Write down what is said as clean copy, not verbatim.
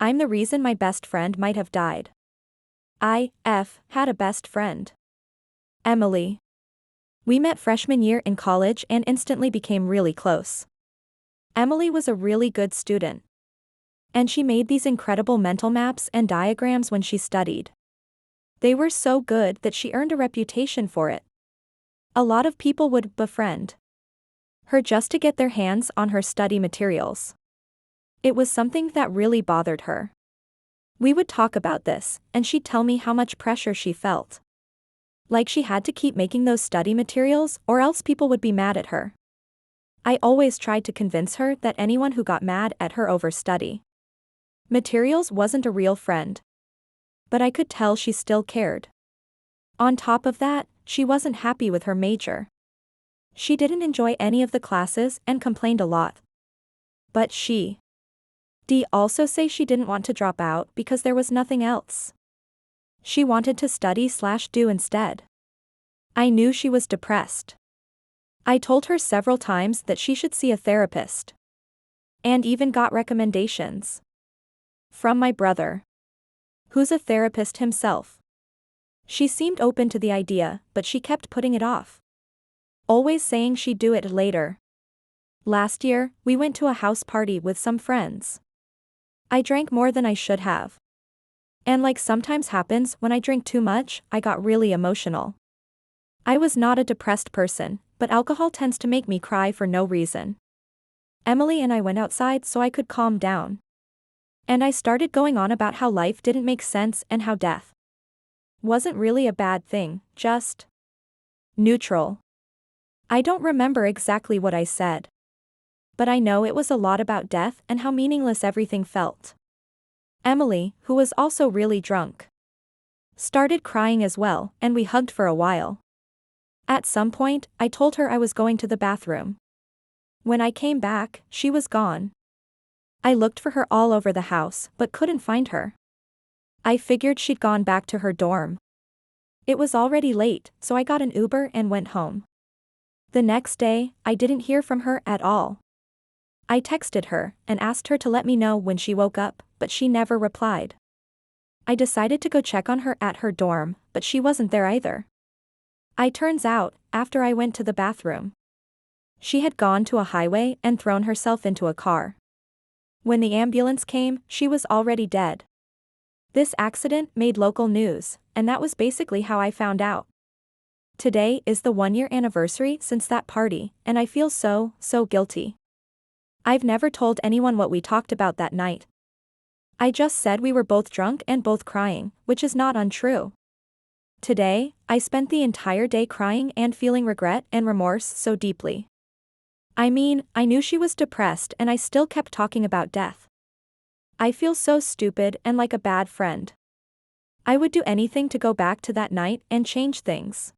I'm the reason my best friend might have died. Had a best friend. Emily. We met freshman year in college and instantly became really close. Emily was a really good student. And she made these incredible mental maps and diagrams when she studied. They were so good that she earned a reputation for it. A lot of people would befriend her just to get their hands on her study materials. It was something that really bothered her. We would talk about this, and she'd tell me how much pressure she felt. Like she had to keep making those study materials or else people would be mad at her. I always tried to convince her that anyone who got mad at her over study materials wasn't a real friend. But I could tell she still cared. On top of that, she wasn't happy with her major. She didn't enjoy any of the classes and complained a lot. But she did also say she didn't want to drop out because there was nothing else she wanted to study/do instead. I knew she was depressed. I told her several times that she should see a therapist. And even got recommendations from my brother, who's a therapist himself. She seemed open to the idea, but she kept putting it off, always saying she'd do it later. Last year, we went to a house party with some friends. I drank more than I should have. And like sometimes happens when I drink too much, I got really emotional. I was not a depressed person, but alcohol tends to make me cry for no reason. Emily and I went outside so I could calm down. And I started going on about how life didn't make sense and how death wasn't really a bad thing, just neutral. I don't remember exactly what I said. But I know it was a lot about death and how meaningless everything felt. Emily, who was also really drunk, started crying as well, and we hugged for a while. At some point, I told her I was going to the bathroom. When I came back, she was gone. I looked for her all over the house, but couldn't find her. I figured she'd gone back to her dorm. It was already late, so I got an Uber and went home. The next day, I didn't hear from her at all. I texted her and asked her to let me know when she woke up, but she never replied. I decided to go check on her at her dorm, but she wasn't there either. Turns out, after I went to the bathroom, she had gone to a highway and thrown herself into a car. When the ambulance came, she was already dead. This accident made local news, and that was basically how I found out. Today is the 1-year anniversary since that party, and I feel so guilty. I've never told anyone what we talked about that night. I just said we were both drunk and both crying, which is not untrue. Today, I spent the entire day crying and feeling regret and remorse so deeply. I mean, I knew she was depressed and I still kept talking about death. I feel so stupid and like a bad friend. I would do anything to go back to that night and change things.